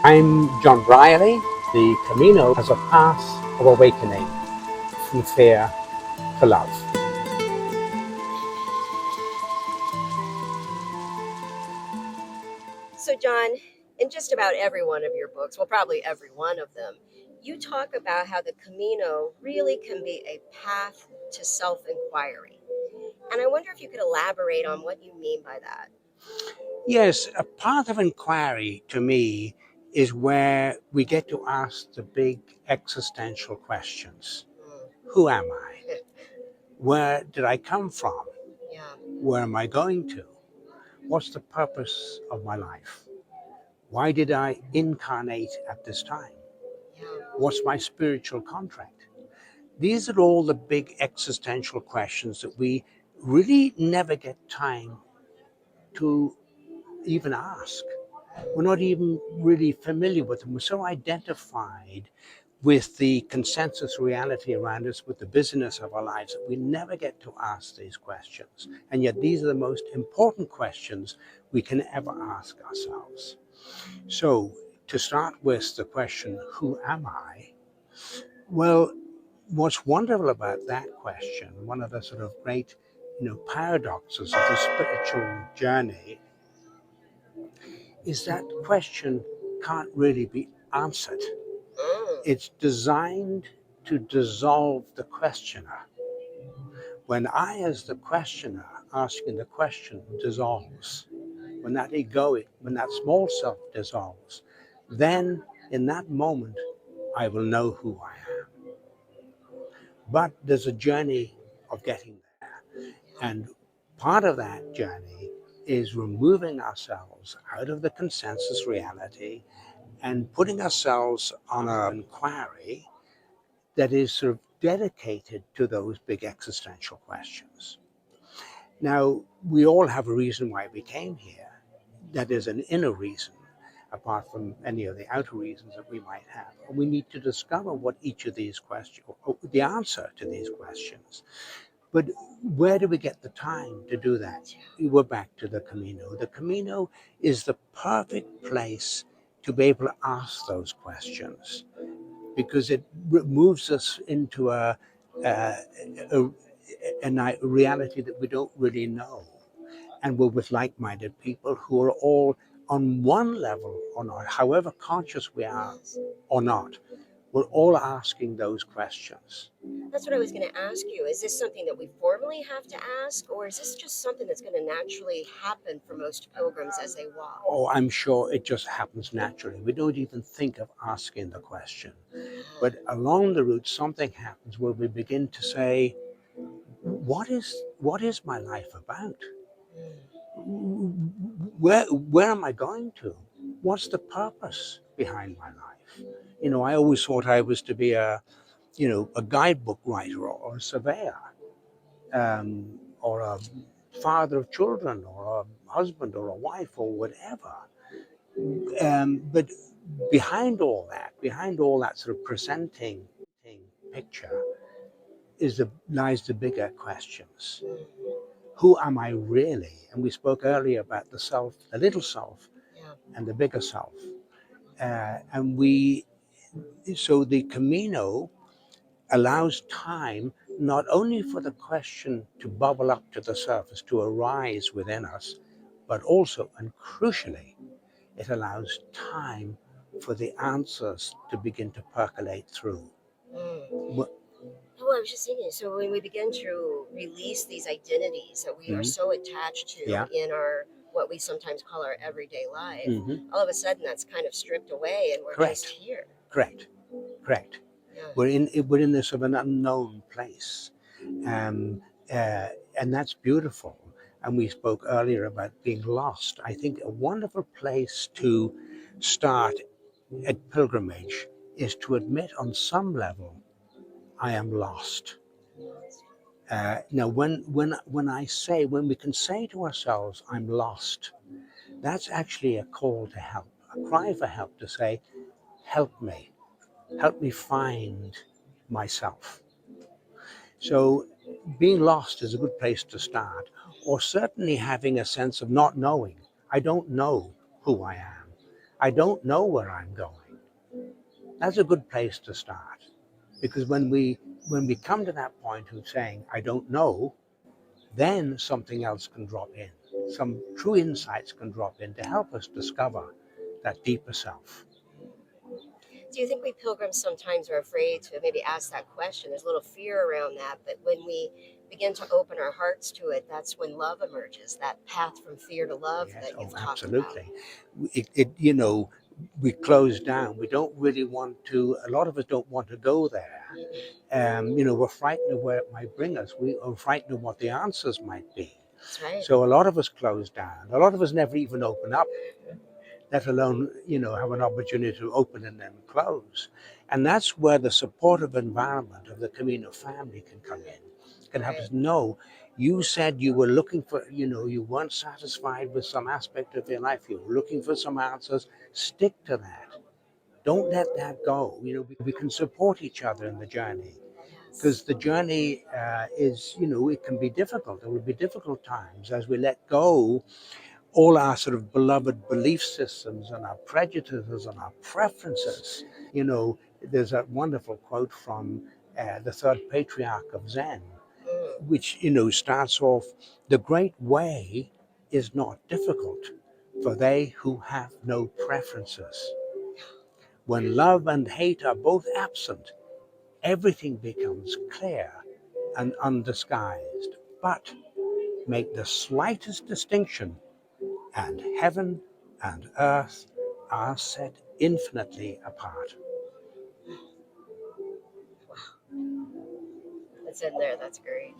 I'm John Brieley. The Camino as a path of awakening from fear to love. So, John, in just about every one of your books, well, probably every one of them, you talk about how the Camino really can be a path to self inquiry. And I wonder if you could elaborate on what you mean by that. Yes, a path of inquiry to me is where we get to ask the big existential questions. Who am I? Where did I come from? Yeah, Where am I going to? What's the purpose of my life? Why did I incarnate at this time? yeah. What's my spiritual contract? These are all the big existential questions that we really never get time to even ask. We're not even really familiar with them. We're so identified with the consensus reality around us, with the busyness of our lives, that we never get to ask these questions. And yet, these are the most important questions we can ever ask ourselves. So, to start with the question, who am I? Well, what's wonderful about that question, one of the sort of great, paradoxes of the spiritual journey, is that question can't really be answered. It's designed to dissolve the questioner. When I, as the questioner, asking the question, dissolves, when when that small self dissolves, then in that moment, I will know who I am. But there's a journey of getting there. And part of that journey is removing ourselves out of the consensus reality and putting ourselves on an inquiry that is sort of dedicated to those big existential questions. Now, we all have a reason why we came here. That is an inner reason, apart from any of the outer reasons that we might have. And we need to discover what each of these questions, the answer to these questions. But where do we get the time to do that? We're back to the Camino. The Camino is the perfect place to be able to ask those questions because it moves us into a, a reality that we don't really know. And we're with like minded people who are all on one level or not, however conscious we are or not, we're all asking those questions. That's what I was going to ask you. Is this something that we formally have to ask, or is this just something that's going to naturally happen for most pilgrims as they walk? Oh, I'm sure it just happens naturally. We don't even think of asking the question. But along the route, something happens where we begin to say, what is my life about? Where am I going to? What's the purpose behind my life? I always thought I was to be a guidebook writer or a surveyor, or a father of children or a husband or a wife or whatever. But behind all that sort of presenting picture lies the bigger questions. Who am I really? And we spoke earlier about the self, the little self, Yeah. and the bigger self. So the Camino allows time not only for the question to bubble up to the surface, to arise within us, but also, and crucially, it allows time for the answers to begin to percolate through. Mm. Oh, I was just thinking. So when we begin to release these identities that we are Mhm. so attached to Yeah. in our what we sometimes call our everyday life, Hmm. all of a sudden that's kind of stripped away, and we're just Correct. here. Correct. Correct. Yeah. We're in this of an unknown place, um, and that's beautiful. And we spoke earlier about being lost. I think a wonderful place to start at pilgrimage is to admit on some level I am lost. Now, when we can say to ourselves, I'm lost, that's actually a call to help, a cry for help to say, help me find myself. So, being lost is a good place to start, or certainly having a sense of not knowing. I don't know who I am. I don't know where I'm going. That's a good place to start. Because when we come to that point of saying, I don't know, then something else can drop in. Some true insights can drop in to help us discover that deeper self. Do you think we pilgrims sometimes are afraid to maybe ask that question? There's a little fear around that, but when we begin to open our hearts to it, that's when love emerges, that path from fear to love Yes, that oh, you've talked about. absolutely. We close down. We don't really want to, a lot of us don't want to go there. We're frightened of where it might bring us. We are frightened of what the answers might be. That's right. So a lot of us close down. A lot of us never even open up, let alone, have an opportunity to open and then close. And that's where the supportive environment of the Camino family can come in, can help Right. us know. You said you were looking for, you weren't satisfied with some aspect of your life. You were looking for some answers. Stick to that. Don't let that go. We can support each other in the journey, because Yes. the journey is, it can be difficult. There will be difficult times as we let go all our sort of beloved belief systems and our prejudices and our preferences. There's a wonderful quote from the third patriarch of Zen, Mm, which, starts off, the great way is not difficult for they who have no preferences. When love and hate are both absent, everything becomes clear and undisguised. But make the slightest distinction, and heaven and earth are set infinitely apart. that's in there. That's great.